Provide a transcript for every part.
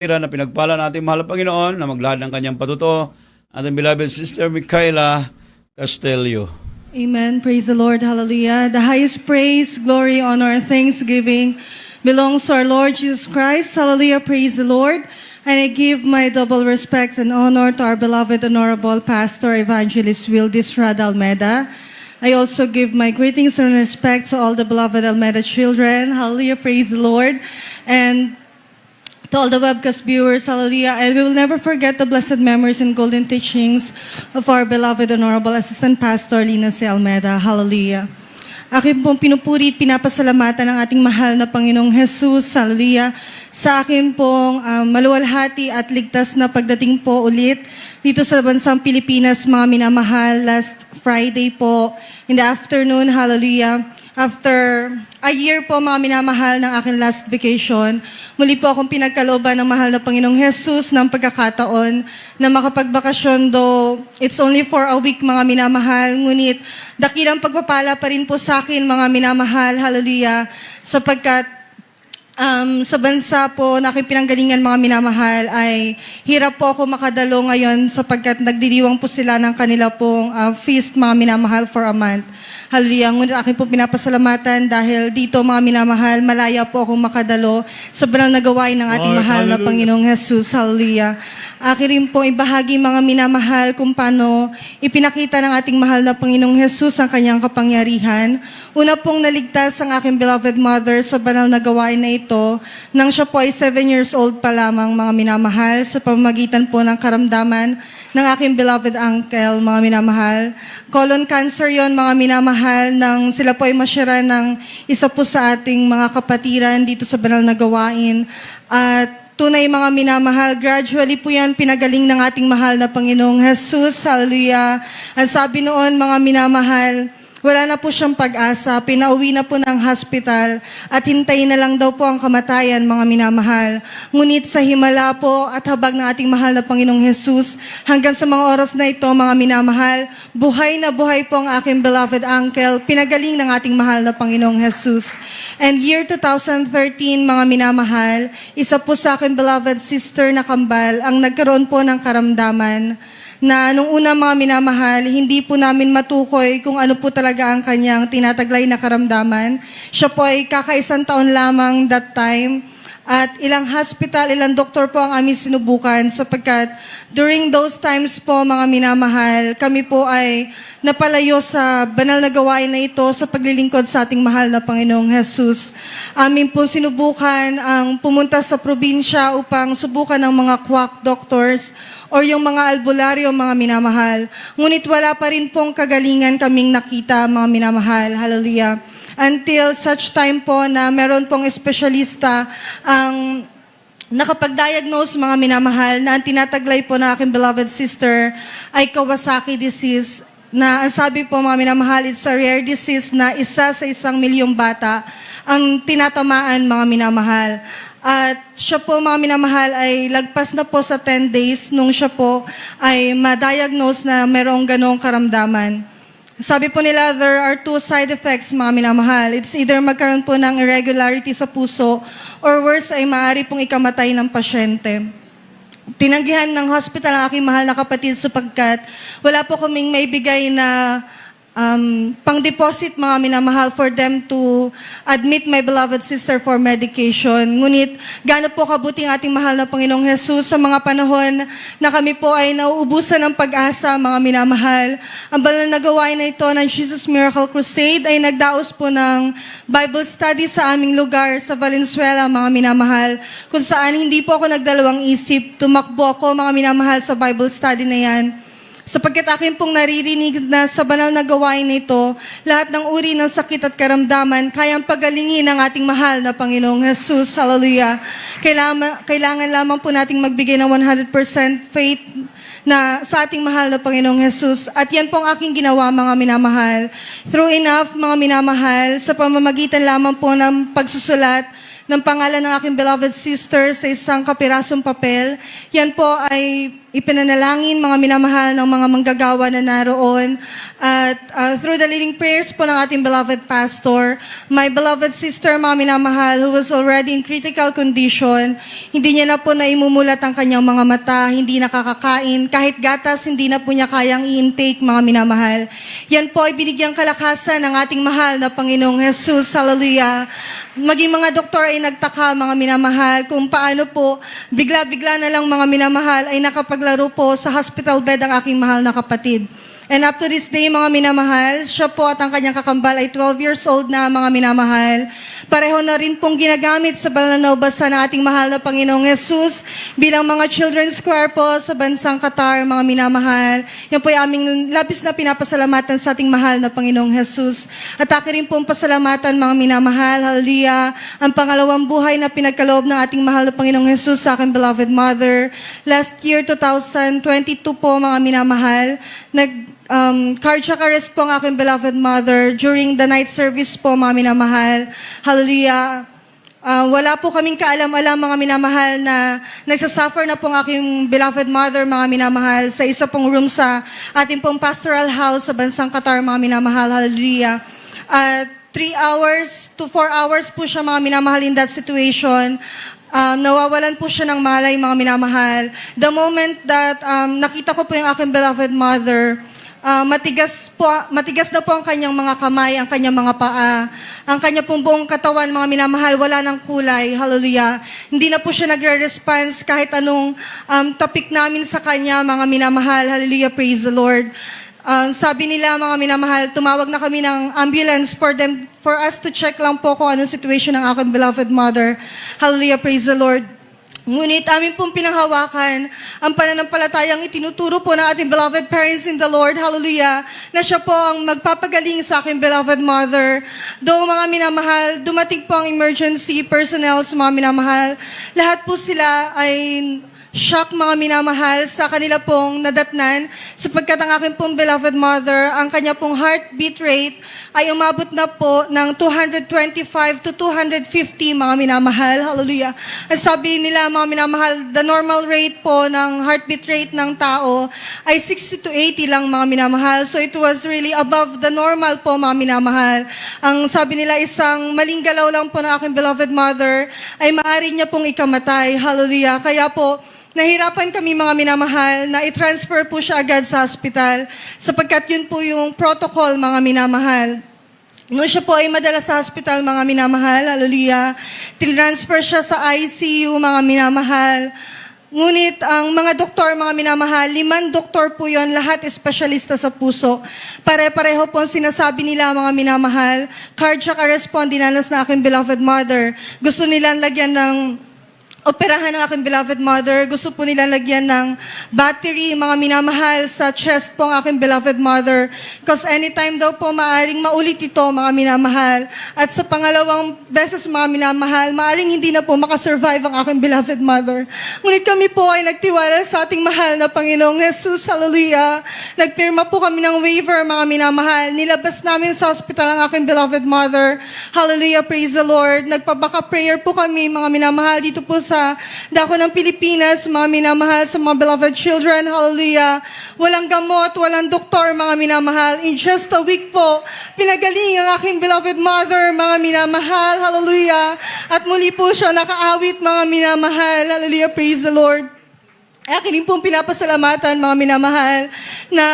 na pinagpala natin mahal na Panginoon na maglahad ng kanyang patuto, ating beloved Sister Micaela Castelio. Amen. Praise the Lord. Hallelujah. The highest praise, glory, honor, and thanksgiving belongs to our Lord Jesus Christ. Hallelujah. Praise the Lord. And I give my double respect and honor to our beloved honorable pastor, Evangelist Wildis Rada Almeda. I also give my greetings and respect to all the beloved Almeda children. Hallelujah. Praise the Lord. And to all the webcast viewers, hallelujah, and we will never forget the blessed memories and golden teachings of our beloved Honorable Assistant Pastor Lina C. Almeda, hallelujah. Akin pong pinupuri at pinapasalamatan ng ating mahal na Panginoong Jesus, hallelujah, sa akin pong maluwalhati at ligtas na pagdating po ulit dito sa bansang Pilipinas, mga minamahal, last Friday po, in the afternoon, hallelujah. After a year po, mga minamahal, ng aking last vacation, muli po akong pinagkalooban ng mahal na Panginoong Jesus ng pagkakataon na makapagbakasyon, though it's only for a week, mga minamahal, ngunit dakilang pagpapala pa rin po sa akin, mga minamahal, hallelujah, sapagkat sa bansa po na aking pinanggalingan, mga minamahal, ay hirap po ako makadalo ngayon sapagkat nagdiriwang po sila ng kanila pong feast, mga minamahal, for a month. Hallelujah. Ngunit aking po pinapasalamatan dahil dito, mga minamahal, malaya po akong makadalo sa banal na gawain ng ating mahal na Panginoong Jesus. Hallelujah. Akin rin po ibahagi, mga minamahal, kung paano ipinakita ng ating mahal na Panginoong Jesus ang kanyang kapangyarihan. Una pong naligtas ang aking beloved mother sa banal na gawain na ito nang siya po ay 7 years old pa lamang, mga minamahal, sa pamamagitan po ng karamdaman ng aking beloved uncle, mga minamahal. Colon cancer yon, mga minamahal, nang sila po ay masyara ng isa po sa ating mga kapatiran dito sa banal na gawain. At tunay, mga minamahal, gradually po yan pinagaling ng ating mahal na Panginoong Jesus. Hallelujah. Ang sabi noon, mga minamahal, wala na po siyang pag-asa, pinauwi na po ng hospital at hintayin na lang daw po ang kamatayan, mga minamahal. Ngunit sa himala po at habag ng ating mahal na Panginoong Jesus, hanggang sa mga oras na ito, mga minamahal, buhay na buhay po ang aking beloved uncle, pinagaling ng ating mahal na Panginoong Jesus. And year 2013, mga minamahal, isa po sa aking beloved sister na kambal ang nagkaroon po ng karamdaman na nung una, mga minamahal, hindi po namin matukoy kung ano po talaga ang kanyang tinataglay na karamdaman. Siya po ay kakaisang taon lamang that time. At ilang hospital, ilang doktor po ang aming sinubukan sapagkat during those times po, mga minamahal, kami po ay napalayo sa banal na gawain na ito sa paglilingkod sa ating mahal na Panginoong Jesus. Amin po sinubukan ang pumunta sa probinsya upang subukan ng mga quack doctors or yung mga albularyo, mga minamahal. Ngunit wala pa rin pong kagalingan kaming nakita, mga minamahal. Hallelujah. Until such time po na meron pong espesyalista ang nakapag-diagnose, mga minamahal, na ang tinataglay po na aking beloved sister ay Kawasaki disease, na ang sabi po, mga minamahal, it's a rare disease na isa sa 1,000,000 bata ang tinatamaan, mga minamahal. At siya po, mga minamahal, ay lagpas na po sa 10 days nung siya po ay ma-diagnose na merong ganong karamdaman. Sabi po nila, there are 2 side effects, mga minamahal. It's either magkaroon po ng irregularity sa puso or worse ay maaari pong ikamatay ng pasyente. Tinanggihan ng hospital ang aking mahal na kapatid sapagkat wala po kaming maibigay na pang-deposit, mga minamahal, for them to admit my beloved sister for medication. Ngunit gaano po kabuting ating mahal na Panginoong Jesus sa mga panahon na kami po ay nauubusan ng pag-asa, mga minamahal. Ang banal na gawain na ito ng Jesus Miracle Crusade ay nagdaos po ng Bible study sa aming lugar sa Valenzuela, mga minamahal, kung saan hindi po ako nagdalawang isip, tumakbo ako, mga minamahal, sa Bible study na yan. Sapagkat akin pong naririnig na sa banal na gawain nito, lahat ng uri ng sakit at karamdaman, kayang pagalingin ng ating mahal na Panginoong Jesus. Hallelujah. Kailangan lamang po nating magbigay ng 100% faith na sa ating mahal na Panginoong Jesus. At yan pong aking ginawa, mga minamahal. True enough, mga minamahal, sa pamamagitan lamang po ng pagsusulat ng pangalan ng aking beloved sister sa isang kapirasong papel, yan po ay ipinanalangin, mga minamahal ng mga manggagawa na naroon. At through the leading prayers po ng ating beloved pastor, my beloved sister, mga minamahal, who was already in critical condition, hindi niya na po naimumulat ang kanyang mga mata, hindi nakakakain, kahit gatas, hindi na po niya kayang i-intake, mga minamahal. Yan po ay binigyang kalakasan ng ating mahal na Panginoong Jesus. Hallelujah. Maging mga doktor ay nagtaka, mga minamahal, kung paano po bigla-bigla na lang, mga minamahal, ay nakapaglaro po sa hospital bed ang aking mahal na kapatid. And up to this day, mga minamahal, siya po at ang kanyang kakambal ay 12 years old na, mga minamahal. Pareho na rin pong ginagamit sa banal na ubasan ng ating mahal na Panginoong Jesus bilang mga children's choir po sa bansang Qatar, mga minamahal. Yan po ay aming labis na pinapasalamatan sa ating mahal na Panginoong Jesus. At akin rin pong pasalamatan, mga minamahal, hallelujah, ang pangalawang buhay na pinagkaloob ng ating mahal na Panginoong Jesus sa aking beloved mother. Last year, 2022 po, mga minamahal, cardiac arrest po ang aking beloved mother during the night service po, mga minamahal. Hallelujah. Wala po kaming kaalam-alam, mga minamahal, na nagsasuffer na po ang aking beloved mother, mga minamahal, sa isa pong room sa ating pong pastoral house sa bansang Qatar, mga minamahal. Hallelujah. 3 hours to 4 hours po siya, mga minamahal, in that situation. Nawawalan po siya ng malay, mga minamahal. The moment that nakita ko po yung aking beloved mother, matigas na po ang kanyang mga kamay, ang kanyang mga paa, ang kanya pong buong katawan, mga minamahal, wala ng kulay. Hallelujah. Hindi na po siya nagre-response kahit anong topic namin sa kanya, mga minamahal. Hallelujah, praise the Lord. Sabi nila, mga minamahal, tumawag na kami ng ambulance for us to check lang po kung anong situation ng aking beloved mother. Hallelujah, praise the Lord. Ngunit amin pong pinanghawakan ang pananampalatayang itinuturo po ng ating beloved parents in the Lord, hallelujah, na siya po ang magpapagaling sa aking beloved mother. Though, mga minamahal, dumating po ang emergency personnel sa mga minamahal, lahat po sila ay shock, mga minamahal, sa kanila pong nadatnan, sapagkat ang aking pong beloved mother, ang kanya pong heartbeat rate ay umabot na po ng 225 to 250, mga minamahal. Hallelujah. At sabi nila, mga minamahal, the normal rate po ng heartbeat rate ng tao ay 60 to 80 lang, mga minamahal. So it was really above the normal po, mga minamahal. Ang sabi nila, isang maling galaw lang po ng aking beloved mother ay maaari niya pong ikamatay. Hallelujah. Kaya po, nahirapan kami, mga minamahal, na i-transfer po siya agad sa hospital sapagkat yun po yung protocol, mga minamahal. Noon siya po ay madala sa hospital, mga minamahal, hallelujah, tinransfer siya sa ICU, mga minamahal. Ngunit ang mga doktor, mga minamahal, 5 doktor po yun, lahat espesyalista sa puso. Pare-pareho po ang sinasabi nila, mga minamahal, cardiac arrest po ang dinanas na aking beloved mother. Gusto nilang lagyan ng operahan ng aking beloved mother. Gusto po nila lagyan ng battery, mga minamahal, sa chest po ang aking beloved mother. Because anytime daw po maaring maulit ito, mga minamahal. At sa pangalawang beses, mga minamahal, maaring hindi na po makasurvive ang aking beloved mother. Ngunit kami po ay nagtiwala sa ating mahal na Panginoong Jesus. Hallelujah. Nagpirma po kami ng waiver, mga minamahal. Nilabas namin sa hospital ang aking beloved mother. Hallelujah, praise the Lord. Nagpabaka prayer po kami, mga minamahal, dito po sa dako ng Pilipinas, mga minamahal, sa mga beloved children. Hallelujah. Walang gamot, walang doktor, mga minamahal. In just a week po, pinagaling ang aking beloved mother, mga minamahal. Hallelujah. At muli po siya nakaawit, mga minamahal. Hallelujah. Praise the Lord. Akin din pong pinapasalamatan, mga minamahal, na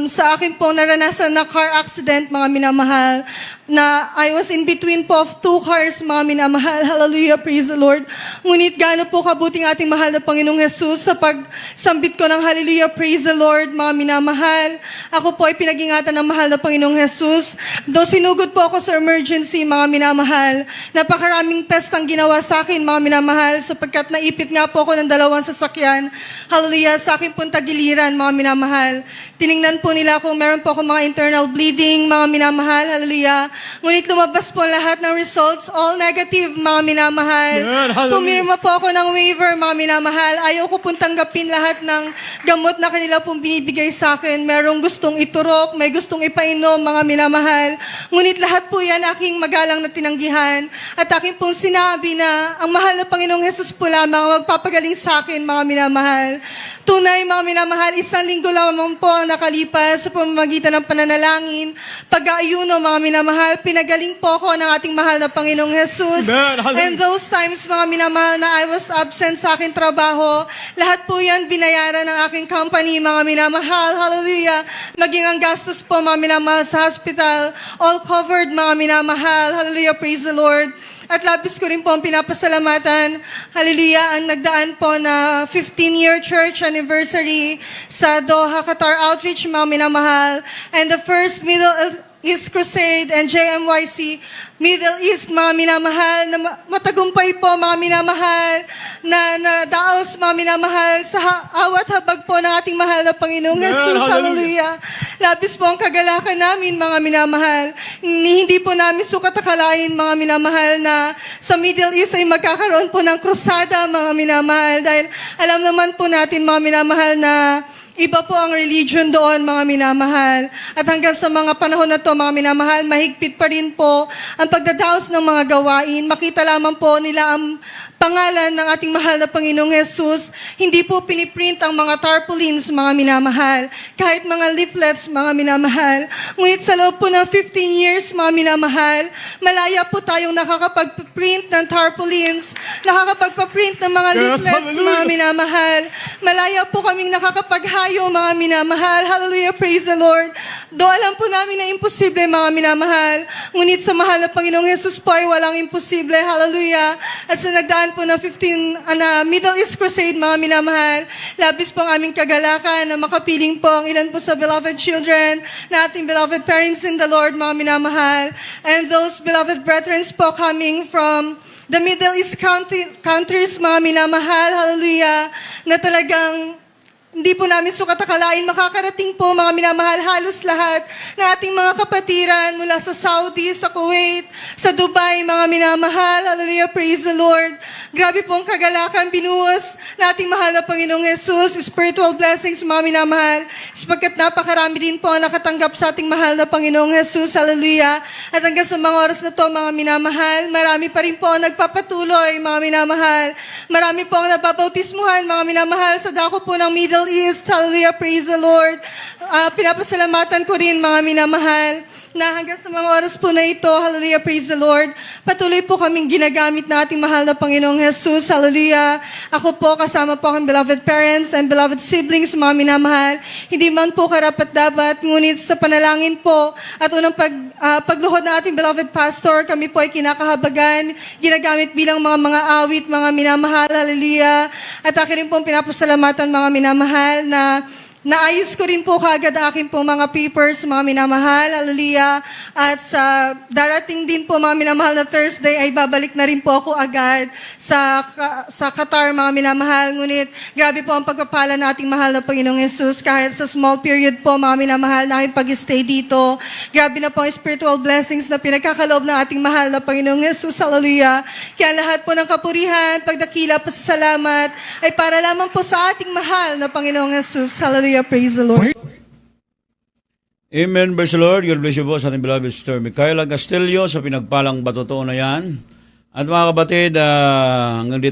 sa akin po naranasan na car accident, mga minamahal, na I was in between po of 2 cars, mga minamahal. Hallelujah, praise the Lord. Ngunit gaano po kabuting ating mahal na Panginoong Jesus sa pagsambit ko ng hallelujah, praise the Lord, mga minamahal. Ako po ay pinag-ingatan ng mahal na Panginoong Jesus. Though sinugod po ako sa emergency, mga minamahal, napakaraming test ang ginawa sa akin, mga minamahal, sapagkat naipit nga po ako ng 2 sasakyan. Hallelujah, sa akin pong tagiliran, mga minamahal. Tiningnan po nila kung meron po ako mga internal bleeding, mga minamahal, hallelujah. Ngunit lumabas po lahat ng results, all negative, mga minamahal. Amen. Hallelujah. Pumirma po ako ng waiver, mga minamahal. Ayaw ko pong tanggapin lahat ng gamot na kanila pong binibigay sa akin. Merong gustong iturok, may gustong ipainom, mga minamahal. Ngunit lahat po yan aking magalang na tinanggihan. At aking pong sinabi na ang mahal na Panginoong Hesus po lamang ang magpapagaling sa akin, mga minamahal. Tunay, mga minamahal, 1 linggo lamang po ang nakalipas sa pamamagitan ng pananalangin. Pag-aayuno, mga minamahal, pinagaling po ako ng ating mahal na Panginoong Hesus. Amen. Hallelujah. And those times, mga minamahal, na I was absent sa aking trabaho, lahat po yan binayaran ng aking company, mga minamahal. Hallelujah. Maging ang gastos po, mga minamahal, sa hospital, all covered, mga minamahal. Hallelujah. Praise the Lord. At labis ko rin po ang pinapasalamatan. Hallelujah. Ang nagdaan po na 15-year church anniversary sa Doha, Qatar Outreach, mga minamahal. And the first Middle East Crusade and JMYC Middle East, mga minamahal, na matagumpay po, mga minamahal, na daos, mga minamahal, sa awat habag po ng ating mahal na Panginoong Amen. Jesus. Hallelujah. Hallelujah. Labis po ang kagalakan namin, mga minamahal. Hindi po namin sukat akalain, mga minamahal, na sa Middle East ay magkakaroon po ng krusada, mga minamahal. Dahil alam naman po natin, mga minamahal, na iba po ang religion doon, mga minamahal. At hanggang sa mga panahon na to, mga minamahal, mahigpit pa rin po ang pagdadaos ng mga gawain. Makita lamang po nila ang pangalan ng ating mahal na Panginoong Jesus. Hindi po piniprint ang mga tarpaulins, mga minamahal. Kahit mga leaflets, mga minamahal. Ngunit sa loob po ng 15 years, mga minamahal, malaya po tayong nakakapag-print ng tarpaulins, nakakapag-print ng mga Yes, leaflets, hallelujah. mga minamahal. Malaya po kaming nakakapaghayo, mga minamahal. Hallelujah, praise the Lord. Do alam po namin na imposible, mga minamahal. Ngunit sa mahal na Panginoong Jesus po ay walang imposible. Hallelujah. At sa nagdaan po na 15 na Middle East Crusade, mga minamahal, labis po ang aming kagalakan na makapiling po ang ilan po sa beloved children, na ating beloved parents in the Lord, mga minamahal. And those beloved brethren po coming from the Middle East countries, mga minamahal, hallelujah, na talagang hindi po namin sukat akalain makakarating po, mga minamahal, halos lahat na ating mga kapatiran mula sa Saudi, sa Kuwait, sa Dubai, mga minamahal. Hallelujah, praise the Lord. Grabe po ang kagalakan, binuhos na ating mahal na Panginoong Jesus, spiritual blessings, mga minamahal, sapagkat napakarami din po ang nakatanggap sa ating mahal na Panginoong Jesus. Hallelujah. At hanggang sa mga oras na to, mga minamahal, marami pa rin po ang nagpapatuloy, mga minamahal. Marami po ang nababautismuhan, mga minamahal, sa dako po ng Middle East. Hallelujah, praise the Lord. Pinapasalamatan ko rin, mga minamahal, na hanggang sa mga oras po na ito, hallelujah, praise the Lord, patuloy po kaming ginagamit na ating mahal na Panginoong Jesus. Hallelujah. Ako po, kasama po akong beloved parents and beloved siblings, mga minamahal, hindi man po karapat-dapat, ngunit sa panalangin po at unang pagluhod ng ating beloved pastor, kami po ay kinakahabagan, ginagamit bilang mga awit, mga minamahal. Hallelujah. At akin rin pong pinapasalamatan, mga minamahal, na naayos ko rin po kaagad ang aking po mga papers, mga minamahal. Hallelujah. At sa darating din po, mga minamahal, na Thursday ay babalik na rin po ako agad sa Qatar, mga minamahal. Ngunit grabe po ang pagpapala ng ating mahal na Panginoong Jesus. Kahit sa small period po, mga minamahal, na aking pag-stay dito, grabe na po ang spiritual blessings na pinagkakaloob ng ating mahal na Panginoong Jesus. Hallelujah. Kaya lahat po ng kapurihan, pagdakila, pasasalamat ay para lamang po sa ating mahal na Panginoong Jesus. Hallelujah. Praise the Lord. Amen, praise the Lord. God bless you po sa ating beloved Sister Micaela Castillo sa pinagpalang batoto na yan. At mga kapatid, hanggang dito